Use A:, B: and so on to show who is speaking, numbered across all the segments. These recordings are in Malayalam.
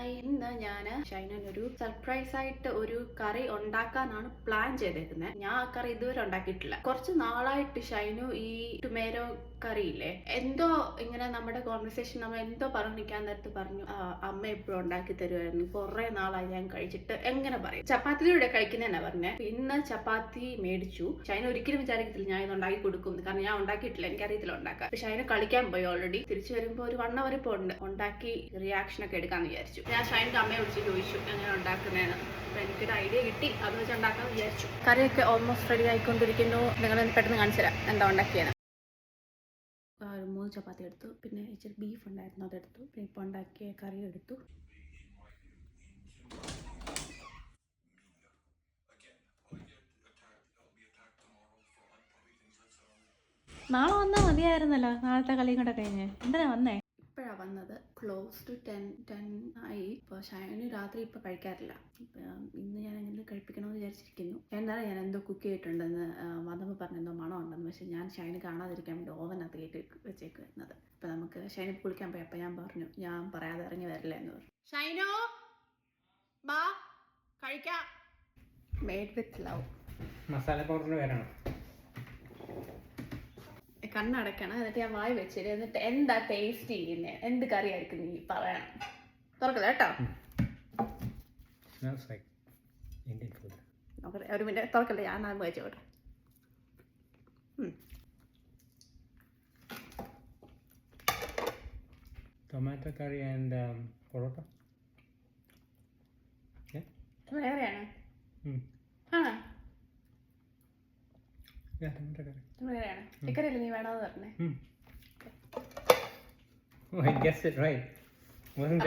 A: ഹായ്, ഇന്ന് ഞാൻ ഷൈനൊരു സർപ്രൈസ് ആയിട്ട് ഒരു കറി ഉണ്ടാക്കാനാണ് പ്ലാൻ ചെയ്തേക്കുന്നത്. ഞാൻ ആ കറി ഇതുവരെ ഉണ്ടാക്കിയിട്ടില്ല. കുറച്ച് നാളായിട്ട് ഷൈനു ഈ ടുമേരോ കറിയില്ലേ, എന്തോ ഇങ്ങനെ നമ്മുടെ കോൺവെർസേഷൻ നമ്മൾ എന്തോ പറഞ്ഞിരിക്കാൻ നേരത്ത് പറഞ്ഞു അമ്മ എപ്പോഴും ഉണ്ടാക്കി തരുമായിരുന്നു, കുറെ നാളായി ഞാൻ കഴിച്ചിട്ട്, എങ്ങനെ പറയും, ചപ്പാത്തിയുടെ കഴിക്കുന്നതന്നെ പറഞ്ഞേ. ഇന്ന് ചപ്പാത്തി മേടിച്ചു. ഷൈന ഒരിക്കലും വിചാരിക്കത്തില്ല ഞാൻ ഇത് ഉണ്ടാക്കി കൊടുക്കും, കാരണം ഞാൻ ഉണ്ടാക്കിയിട്ടില്ല, എനിക്കറിയത്തില്ല ഉണ്ടാക്കാൻ. പക്ഷെ ഷൈന കളിക്കാൻ പോയി ഓൾറെഡി. തിരിച്ചു വരുമ്പോൾ ഒരു 1 hour ഇപ്പോൾ ഉണ്ട്. ഉണ്ടാക്കി റിയാക്ഷൻ ഒക്കെ എടുക്കാന്ന് വിചാരിച്ചു. ഞാൻ ഷൈൻ്റെ അമ്മയെ വിളിച്ച് ചോദിച്ചു എങ്ങനെ ഉണ്ടാക്കുന്നതെന്ന്. അപ്പൊ എനിക്കൊരു ഐഡിയ കിട്ടി, അത് വെച്ച് ഉണ്ടാക്കാന്ന് വിചാരിച്ചു. കറിയൊക്കെ ഓൾമോസ്റ്റ് റെഡി ആയിക്കൊണ്ടിരിക്കുന്നു. നിങ്ങൾ പെട്ടെന്ന് കാണിച്ചു തരാം എന്താ ഉണ്ടാക്കിയത്. ഒരു 3 ചപ്പാത്തി എടുത്തു, പിന്നെ ഇച്ചിരി ബീഫ് ഉണ്ടായിരുന്നു അതെടുത്തു, പിന്നെ ഇപ്പോൾ ഉണ്ടാക്കിയ കറി എടുത്തു.
B: നാളെ വന്നാൽ മതിയായിരുന്നല്ലോ, നാളത്തെ കളിയും കൂടെ കഴിഞ്ഞ്. എന്തിനാ വന്നേ?
A: ഇപ്പോഴാണ് വന്നത്. ക്ലോസ് ടു 10 ആയി. ഇപ്പോൾ ഷൈന് രാത്രി ഇപ്പോൾ കഴിക്കാറില്ല. ഇന്ന് ഞാൻ എങ്ങനെ കഴിപ്പിക്കണമെന്ന് വിചാരിച്ചിരിക്കുന്നു. എന്നാലും ഞാൻ എന്തോ കുക്ക് ചെയ്തിട്ടുണ്ടെന്ന് വന്നപ്പോൾ പറഞ്ഞെന്തോ മണം ഉണ്ടെന്ന്. പക്ഷേ ഞാൻ ഷൈന് കാണാതിരിക്കാൻ വേണ്ടി ഓവനകത്ത് കയറ്റി വെച്ചേക്ക് വരുന്നത്. അപ്പോൾ നമുക്ക് ഷൈന് കുളിക്കാൻ പോയി. അപ്പോൾ ഞാൻ പറഞ്ഞു ഞാൻ പറയാതെ ഇറങ്ങി വരില്ല എന്ന് പറഞ്ഞു. ഷൈനോ ബാ കഴിക്കാം. Made with love.
C: മസാല പൗഡറിന് പേരാണ്.
A: കണ്ണടക്കണം, എന്നിട്ട് ഞാൻ വായി വെച്ചിട്ട് എന്നിട്ട് എന്താ ടേസ്റ്റ് ചെയ്യുന്നത്, എന്ത് കറി ആയിരിക്കും നീ പറയണം. തുറക്കല്ല കേട്ടോ. ഒരു മിനിറ്റ് തുറക്കല്ലേ, ഞാൻ നാം കഴിച്ചോട്ടെ.
C: ടൊമാറ്റോ കറി ആൻഡ് പൊറോട്ട
A: വേറെയാണ്. ആണോ? വേറെയാണ്. ഇക്കറിയല്ലേ നീ വേണമെന്ന് പറഞ്ഞേ.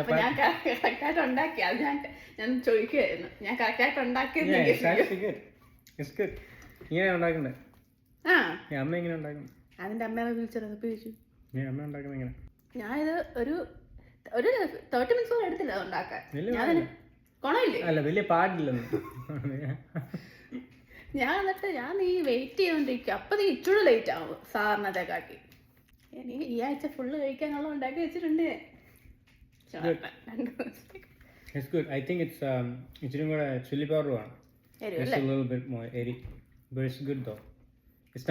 A: അപ്പൊ ഞാൻ കറക്റ്റായിട്ട് ഉണ്ടാക്കി. അത് ഞാൻ ചോദിക്കുമായിരുന്നു, ഞാൻ കറക്റ്റായിട്ട് ഉണ്ടാക്കിയത്.
C: അമ്മ എങ്ങനെ ഉണ്ടാക്കും?
A: അതിന്റെ അമ്മയെ വിളിച്ചത് ചോദിച്ചു.
C: അമ്മ ഉണ്ടാക്കുന്നത് എങ്ങനെ?
A: ഞാനിത് ഒരു 30 minutes പോലും എടുത്തില്ല അത് ഉണ്ടാക്കാൻ. ഞാനതിന് കൊണമില്ലേ,
C: അല്ല വലിയ പാടില്ലെന്ന്.
A: ഞാൻ ഈ വെയിറ്റ് ചെയ്തോണ്ടിരിക്കും. അപ്പൊ നീ ഇച്ചിരി ലേറ്റ് ആവും സാറിനത്തെ കാട്ടി. എനിക്ക് ഈ ആഴ്ച ഫുള്ള് കഴിക്കാനുള്ള ഉണ്ടാക്കി വെച്ചിട്ടുണ്ട്.
C: It's good. I think it's ഇച്ചിരി കൂടെ chili powder ആണ്. Just a little bit more eri, but it's good though. It's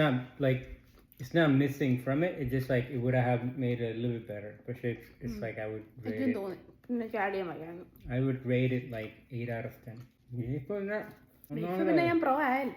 C: not missing from it. It's just like it would have made it a little bit better. But it's like I would rate it. I would rate it like 8 out of 10.
A: പിന്നെ ഞാൻ പ്രോ ആയല്ലോ.